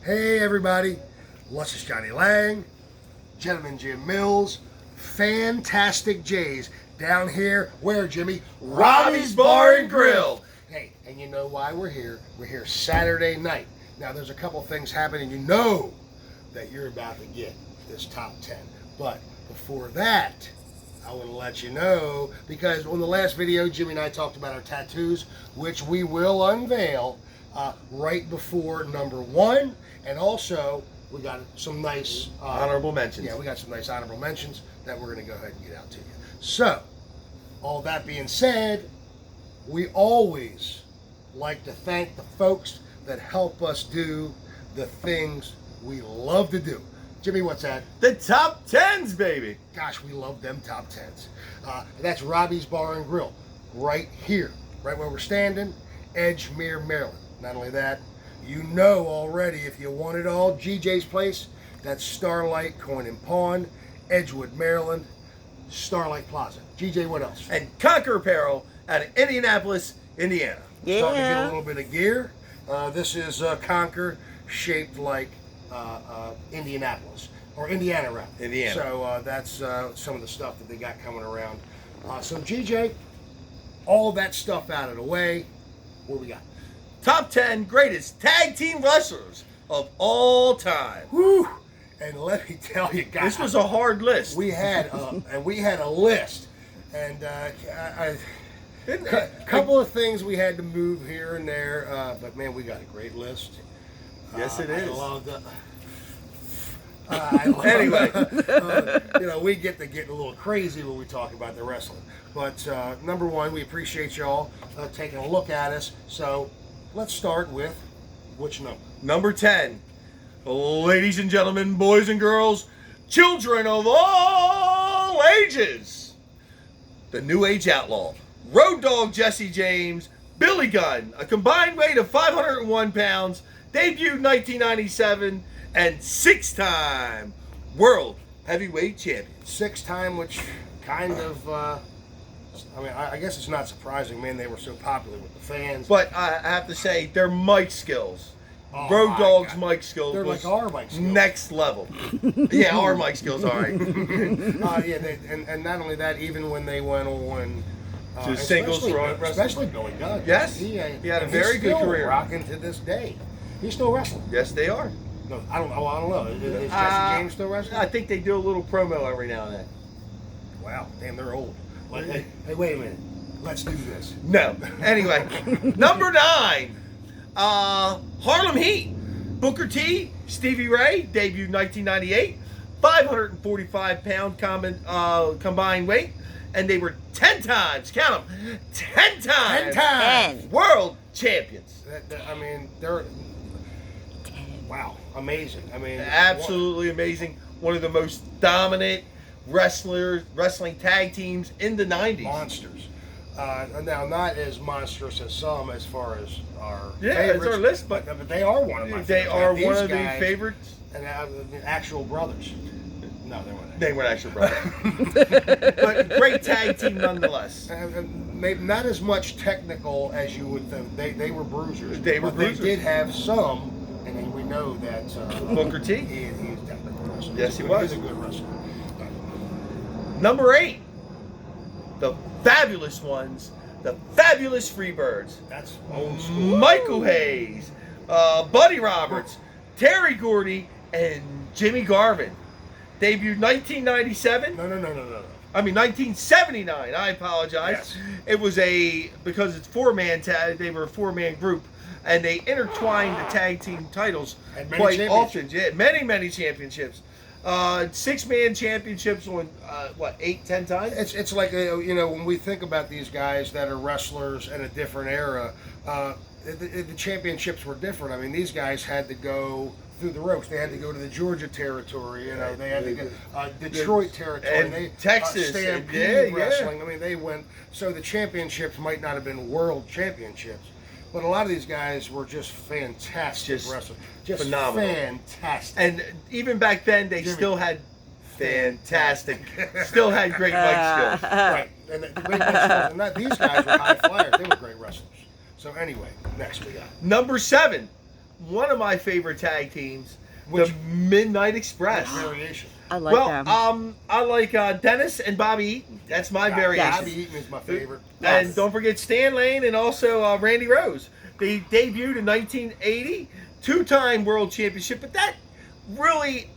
Hey everybody, Luscious Johnny Lang, Gentleman Jim Mills, Fantastic Jays, down here, where Jimmy? Robbie's Bar and Grill. Hey, and you know why we're here? We're here Saturday night. Now there's a couple things happening, you know that you're about to get this top 10. But before that, I want to let you know, because on the last video, Jimmy and I talked about our tattoos, which we will unveil right before number 1. And also, we got some nice honorable mentions. Yeah, we got some nice honorable mentions that we're going to go ahead and get out to you. So, all that being said, we always like to thank the folks that help us do the things we love to do. Jimmy, what's that? The top 10s, baby. Gosh, we love them top 10s. That's Robbie's Bar and Grill, right here, right where we're standing, Edgemere, Maryland. Not only that, you know already, if you want it all, GJ's Place, that's Starlight Coin and Pawn, Edgewood, Maryland, Starlight Plaza. GJ, what else? And Conquer Apparel out of Indianapolis, Indiana. Starting to get a little bit of gear. This is Conquer, shaped like Indianapolis, or Indiana, rather. Indiana. So that's some of the stuff that they got coming around. So GJ, all that stuff out of the way, what we got? Top 10 greatest tag team wrestlers of all time. Whew. And let me tell you guys, This was a hard list. we had a list, and a couple of things we had to move here and there, but man, we got a great list. Yes, it is. I love the. Anyway, We get to get a little crazy when we talk about the wrestling. But number one, we appreciate y'all taking a look at us. So let's start with which number? Number 10. Ladies and gentlemen, boys and girls, children of all ages. The New Age Outlaw. Road Dogg Jesse James, Billy Gunn, a combined weight of 501 pounds, debuted 1997, and 6-time World Heavyweight Champion. 6-time, which kind of, I guess it's not surprising, man, they were so popular with the fans. But I have to say, their mic skills, Oh, Road Dogg's God. mic skills, They're was like our mic skills. next level. Yeah, our mic skills, all right. And not only that, even when they went on To singles especially- for wrestling. especially Billy Gunn. Yes, he had a very good career. Rocking to this day. He's still wrestling. Yes, they are. No, I don't know. Is Jesse James still wrestling? I think they do a little promo every now and then. Wow, damn, they're old. Like, hey, wait a minute. Let's do this. No. Anyway, number 9, Harlem Heat. Booker T, Stevie Ray, debuted 1998, 545-pound combined weight, and they were 10 times, count them, 10 times, 10 times. world champions. They're wow, amazing. Absolutely amazing. One of the most dominant wrestling tag teams in the 90s. Monsters. Now, not as monstrous as some as far as our Yeah, favorites, it's our list, but they are one of my they favorites. are These one of the guys, favorites. And actual brothers. No, they weren't. They weren't actual brothers. But great tag team nonetheless. And maybe not as much technical as you would think. They were bruisers. They were but bruisers. They did have some, and then we know that Booker T? He's definitely a wrestler. Yes, he was. He's a good wrestler. Number 8, the fabulous ones, the fabulous Freebirds. That's old school. Michael Hayes, Buddy Roberts, Terry Gordy, and Jimmy Garvin. Debuted 1997. No. I mean 1979. I apologize. Yes. It was because it's 4-man tag. They were a 4-man group, and they intertwined the tag team titles Had many quite often. Yeah, many championships. 6-man championships on 8-10 times. It's like when we think about these guys that are wrestlers in a different era, the championships were different. I mean, these guys had to go through the ropes. They had to go to the Georgia territory. They had to go Detroit territory, and Texas, Stampede wrestling. I mean, they went. So the championships might not have been world championships, but a lot of these guys were just fantastic wrestlers. Just phenomenal. Fantastic. And even back then, they Jimmy. still had fantastic, still had great mic skills. Right. And great wrestlers. And these guys were high flyers. They were great wrestlers. So anyway, next we got Number 7, one of my favorite tag teams, Which- the Midnight Express. Variation. I like Well, them. I like Dennis and Bobby Eaton. That's my variation. Bobby Eaton is my favorite. And don't forget Stan Lane and also Randy Rose. They debuted in 1980, two-time world championship, but that really,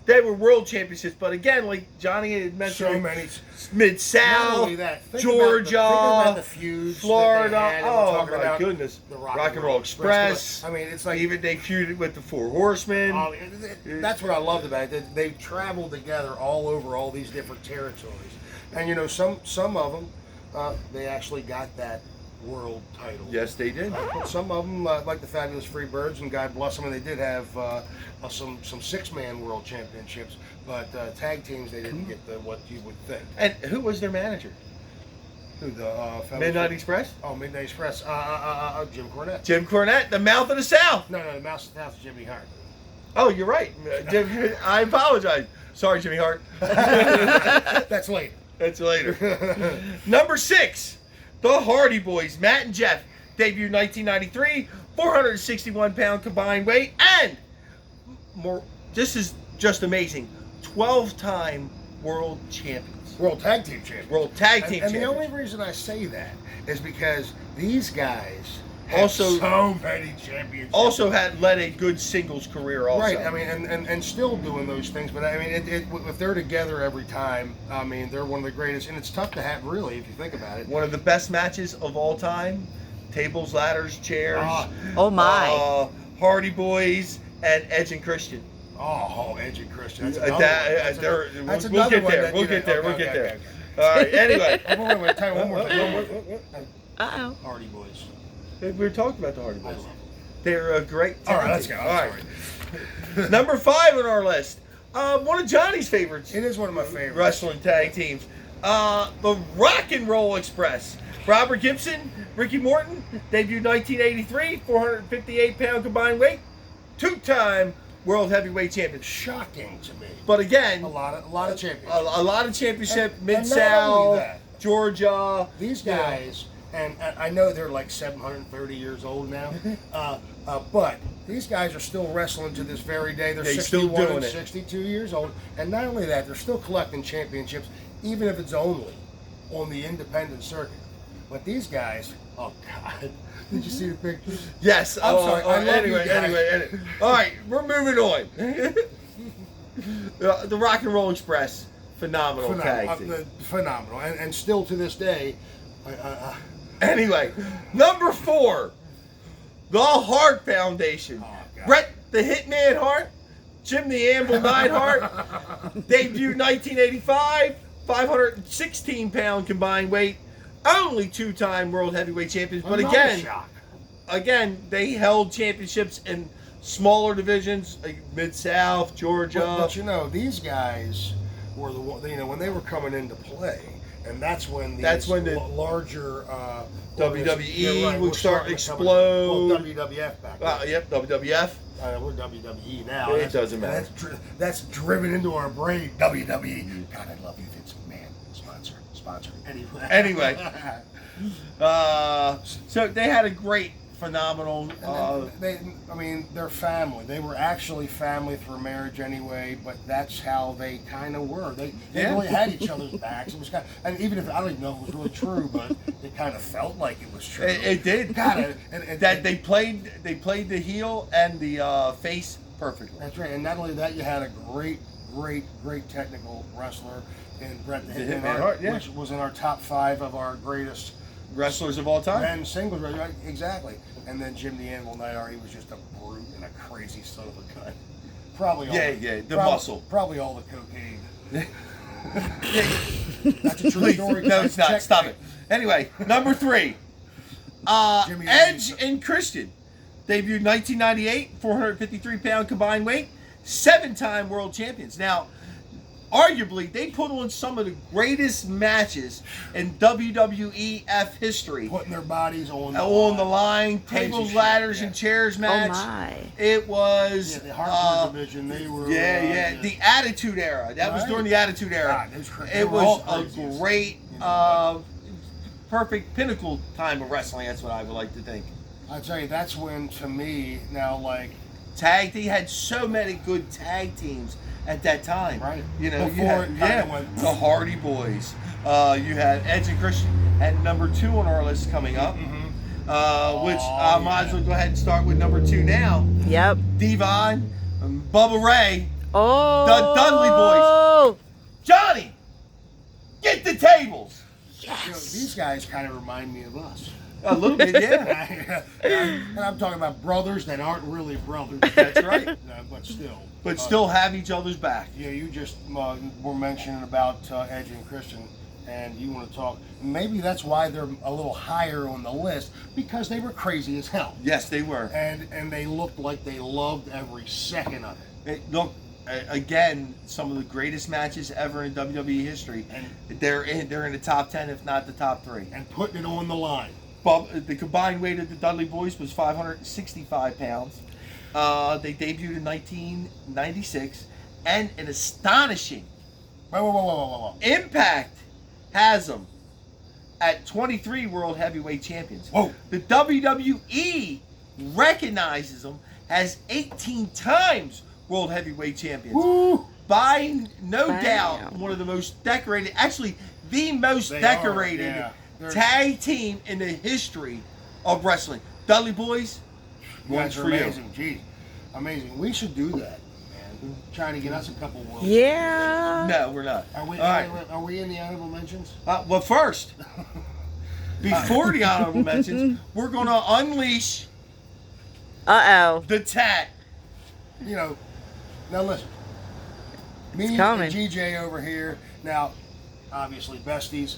they were world championships. But again, like Johnny had mentioned, So many. Not Mid-South, only that, think Georgia, about the feuds Florida. that they had, and we're Oh talking my about goodness! the Rock and Roll Express. I mean, it's like Even they feuded with the Four Horsemen. that's what I loved about it. They traveled together all over all these different territories, and you know, some of them they actually got that world title. Yes, they did. But some of them, like the Fabulous Freebirds, and God bless them, and they did have some six-man world championships. But tag teams, they didn't get what you would think. And who was their manager? Who, the Fabulous Midnight Express. Oh, Midnight Express. Jim Cornette. Jim Cornette, the Mouth of the South. No, the Mouse of the South is Jimmy Hart. Oh, you're right. I apologize. Sorry, Jimmy Hart. That's later. That's later. Number 6, the Hardy Boys, Matt and Jeff, debuted 1993, 461-pound combined weight, and more. This is just amazing. 12-time world champions. World Tag Team Champions. World Tag Team And champions. the only reason I say that is because these guys have Also- so many championships. Also had led a good singles career. Also, Right, I mean, and still doing those things, but I mean, if they're together every time, I mean, they're one of the greatest, and it's tough to have, really, if you think about it. one of the best matches of all time. Tables, ladders, chairs. Oh my. Hardy Boys and Edge and Christian. Edge and Christian. That's We'll another get one there. that, We'll you know, get there. We'll okay, get okay, there. okay. All right. Anyway, Wait, tell me one more thing. Uh-oh. Hardy Boys. we were talking about the Hardy I Boys. love them. They're a great. All right, tag let's team. go. All I'm right. sorry. Number 5 on our list. One of Johnny's favorites. It is one of my favorites. Wrestling tag teams. The Rock and Roll Express. Robert Gibson, Ricky Morton, debuted 1983, 458-pound combined weight, two-time world heavyweight champion. Shocking to me. But again, A lot of champions. a lot of championship, And not only Mid-South, that, Georgia. These guys, and I know they're like 730 years old now, but these guys are still wrestling to this very day. They're They're still 61 doing and it. 62 years old, and not only that, they're still collecting championships, even if it's only on the independent circuit. But these guys, oh God, did you see the pictures? Yes. I'm sorry, I love you guys. Anyway. All right, we're moving on. The Rock and Roll Express, phenomenal tag team. Phenomenal, and still to this day, Anyway, number 4, the Hart Foundation. Oh, God. Bret the Hitman Hart, Jim the Anvil Neidhart, debuted 1985, 516-pound combined weight, only two-time world heavyweight champions. But another shock. again, they held championships in smaller divisions, like Mid-South, Georgia. But you know, these guys were the one, you know, when they were coming into play, and that's when the larger WWE would were start starting to come explode. Well, WWF back then. Yep, WWF. We're WWE now. It doesn't matter. That's driven into our brain. WWE. God, I love you, Vince McMahon. Sponsor. Anyway. So they had a great, phenomenal. They're family. They were actually family through marriage anyway, but that's how they kind of were. They really had each other's backs. It was kind of, and even if I don't even know if it was really true, but it kind of felt like it was true. It did. God, that they played the heel and the face perfectly. That's right. And not only that, you had a great technical wrestler in Bret the Hitman Hart, which was in our top 5 of our greatest wrestlers of all time. Men singles, right? Exactly. And then Jim the Anvil Neidhart, he was just a brute and a crazy son of a gun. Probably all muscle. Probably all the cocaine. That's a true story. No, it's not. Stop it. Anyway, number 3. Edge and Christian. Debuted 1998, 453-pound combined weight, 7-time world champions. Now, arguably, they put on some of the greatest matches in WWEF history. Putting their bodies on the line. Tables, ladders, and chairs match. Oh my. It was the hardcore division. They were the Attitude Era. That was during the Attitude Era. God, it was a great, perfect pinnacle time of wrestling. That's what I would like to think. I tell you, that's when, to me, now, like, They had so many good tag teams at that time. Right. You know, Before it kinda went- the Hardy Boys. You had Edge and Christian at number 2 on our list coming up. Which I might as well go ahead and start with number 2 now. Yep. Devon, Bubba Ray, Oh. the Dudley Boys. Johnny, get the tables. you know, these guys kind of remind me of us. A little bit, yeah. And I'm talking about brothers that aren't really brothers. That's right. But still. But still have each other's back. Yeah, you just were mentioning about Edge and Christian, and you want to talk. Maybe that's why they're a little higher on the list, because they were crazy as hell. Yes, they were. And they looked like they loved every second of it. Look, again, some of the greatest matches ever in WWE history. And they're in the top 10, if not the top 3. and putting it on the line. The combined weight of the Dudley Boys was 565 pounds. They debuted in 1996, and an astonishing Whoa. Impact has them at 23 World Heavyweight Champions. Whoa. The WWE recognizes them as 18 times World Heavyweight Champions. Woo! By no Wow. doubt, one of the most decorated, actually the most They decorated are, yeah. They're- tag team in the history of wrestling. Dudley Boys, You one's guys are for you. amazing. Gee, amazing. We should do that, man. Trying to get us a couple world. Yeah. No, we're not. Are we? All right. Are we in the honorable mentions? Well, first, before the honorable mentions, we're going to unleash Uh-oh. the tat. You know, now listen. Me It's coming. and GJ over here. Now, obviously, besties.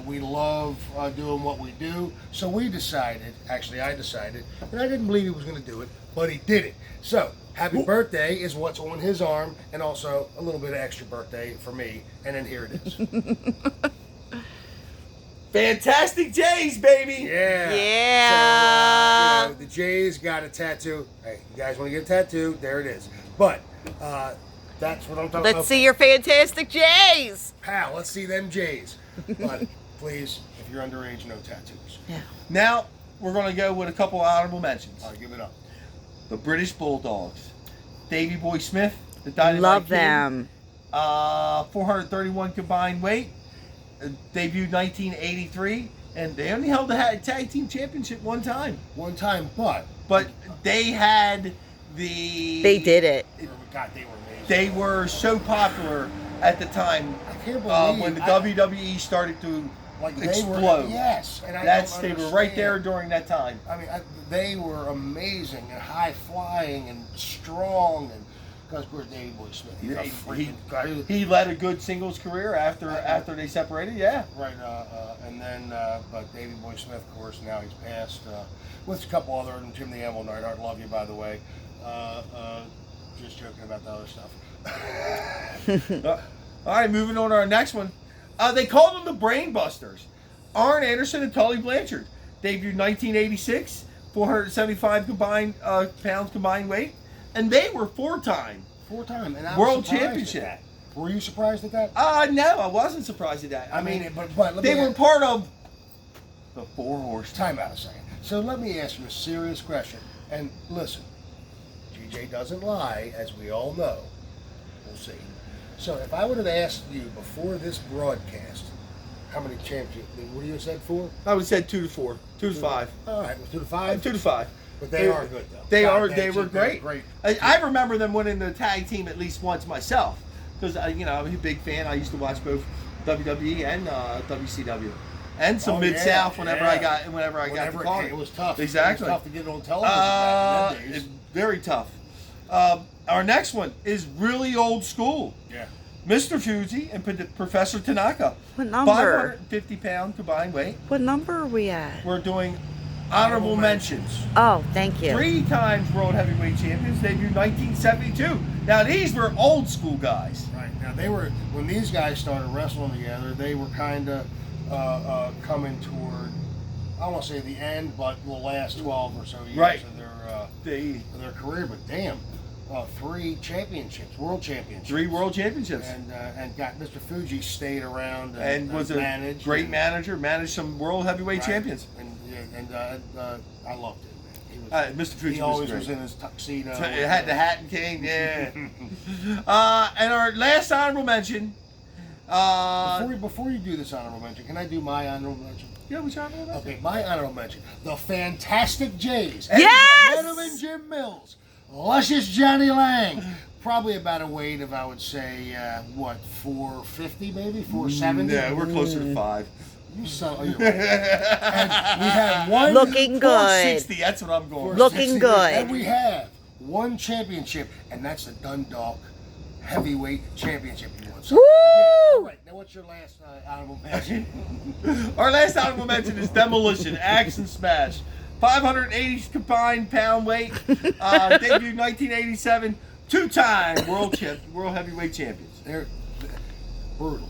We love doing what we do. So we decided, actually I decided, and I didn't believe he was going to do it, but he did it. So, happy birthday is what's on his arm, and also a little bit of extra birthday for me. And then here it is. Fantastic Jays, baby. Yeah. Yeah. So, the Jays got a tattoo. Hey, you guys want to get a tattoo? There it is. But that's what I'm talking about. Let's see your fantastic Jays. Pal, let's see them Jays. But please, if you're underage, no tattoos. Yeah. Now, we're going to go with a couple honorable mentions. All right, give it up. The British Bulldogs. Davey Boy Smith, the Dynamite Love Kid, them. 431 combined weight. Debuted 1983, and they only held the tag team championship one time. One time, but they had the. They did it. God, they were amazing. They were so popular at the time I can't believe when the WWE started to they explode. Were, yes, and They were right there during that time. I mean, they were amazing and high flying and strong, and because of course Davey Boy Smith, he's a freaking guy. He led a good singles career after they separated. Yeah. Right, and then but Davey Boy Smith, of course, now he's passed. With a couple other, and Jim the Animal Neidhart, love you by the way. Just joking about the other stuff. All right, moving on to our next one. They called them the Brain Busters. Arn Anderson and Tully Blanchard. Debuted 1986, 475 pounds combined weight, and they were four-time And I was World surprised at Championship. that. Were you surprised at that? No, I wasn't surprised at that. I mean, but let they me were part of the Four Horsemen. time out a second. So let me ask you a serious question. And listen, GJ doesn't lie, as we all know. We'll see. So if I would have asked you before this broadcast, how many championships? What do you said 4? I would have said 2 to 4, 2 to 5, All right, 2 to 5. 2 to 5. But they are good though. They God, They were they're great. I remember them winning the tag team at least once myself, because I'm a big fan. I used to watch both WWE and WCW, and some Mid South whenever I got to call it was tough. Exactly. It was tough to get it on television back in them It's days. very tough. Our next one is really old school. Yeah. Mr. Fuji and Professor Tanaka. What number? 550-pound combined weight. What number are we at? We're doing honorable mentions. Oh, thank you. 3 times World Heavyweight Champions, debuted 1972. Now these were old school guys. Right. Now they were, when these guys started wrestling together, they were kind of coming toward, I don't want to say the end, but the last 12 or so years Right. of their career. But damn, 3 championships, world championships. 3 world championships. And got Mr. Fuji stayed around And was a great manager, managed some World Heavyweight champions. And I loved it. Mr. Fuji He always was was great. in his tuxedo. It had the hat and cane, yeah. And our last honorable mention. Before you do this honorable mention, can I do my honorable mention? Yeah, which honorable mention? Okay, my honorable mention. The Fantastic Jays. Yes! Gentleman Jim Mills. Luscious Johnny Lang. Probably about a weight of, I would say, 450 maybe? 470? Yeah, we're closer to 5. You son, you're right. And we have one. Looking good. 460, that's what I'm going with. Looking good. And we have one championship, and that's the Dundalk Heavyweight Championship. You won. So, Woo! all right, now what's your last honorable mention? Our last honorable mention is Demolition, Axe and Smash. 580 combined pound weight, debuted 1987, two-time world heavyweight champions. They're brutal.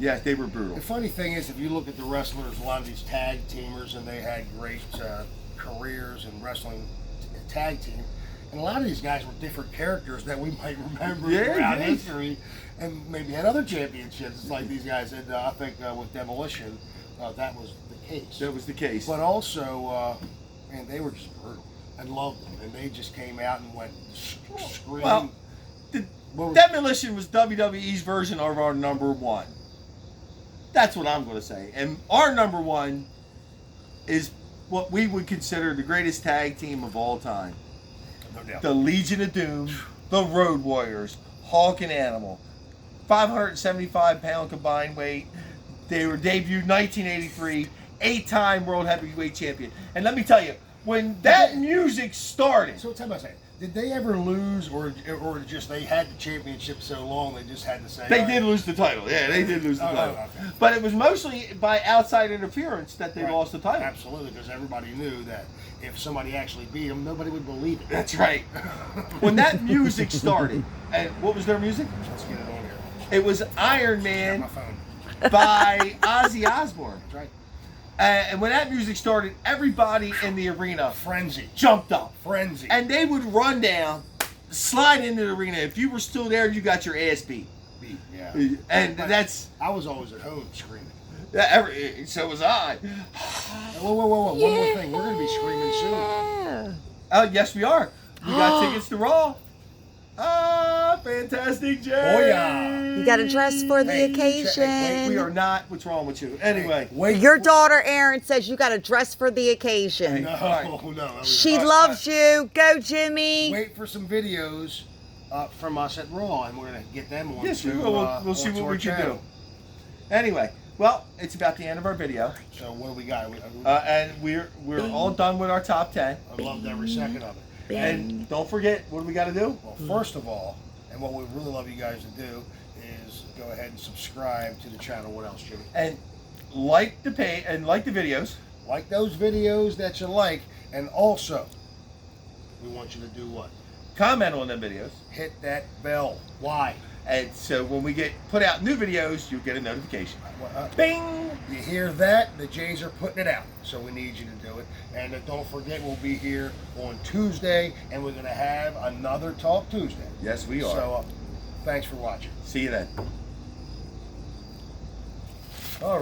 Yes, they were brutal. The funny thing is, if you look at the wrestlers, a lot of these tag teamers, and they had great careers in wrestling tag team, and a lot of these guys were different characters that we might remember throughout history, and maybe had other championships. It's like these guys had, I think, with Demolition, that was the case. That was the case. But also, man, they were just brutal. I loved them, and they just came out and went screaming. Well, Demolition was WWE's version of our number one. That's what I'm going to say. And our number one is what we would consider the greatest tag team of all time. No doubt. The Legion of Doom, the Road Warriors, Hawk and Animal. 575-pound combined weight. They were debuted 1983, 8-time world heavyweight champion. And let me tell you, when that music started... So tell me a second. Did they ever lose, or just they had the championship so long they just had to say... They did lose the title. Yeah, they did lose the title. Okay. But it was mostly by outside interference that they lost the title. Absolutely, because everybody knew that if somebody actually beat them, nobody would believe it. That's right. When that music started, and what was their music? Let's get it on here. It was Iron Got Man my phone. by Ozzy Osbourne. That's right. And when that music started, everybody in the arena Frenzy. jumped up. Frenzy. And they would run down, slide into the arena. If you were still there, you got your ass beat. Yeah. And But that's... I was always at home screaming. So was I. Whoa. One more thing. We're going to be screaming soon. Yeah. Oh, yes, we are. We got tickets to Raw. Fantastic, Jay. Oh, yeah. You got to dress for the Hey, occasion. wait, We are not. What's wrong with you? Anyway. Wait. Your daughter Erin says you got to dress for the occasion. No. She loves you. Go, Jimmy. Wait for some videos from us at Raw, and we're going to get them on. Yes, we will. We'll see what we can do. Anyway, well, it's about the end of our video. So what do we got? And we're all done with our top 10. I loved every second of it. And don't forget, what do we got to do? Well, first of all, and what we really love you guys to do is go ahead and subscribe to the channel. What else, Jimmy? And like the page and like the videos. Like those videos that you like, and also we want you to do what? Comment on them videos. Hit that bell. Why? And so when we put out new videos, you'll get a notification. Bing! You hear that? The Jays are putting it out, so we need you to do it. And don't forget, we'll be here on Tuesday, and we're going to have another Talk Tuesday. Yes, we are. So thanks for watching. See you then.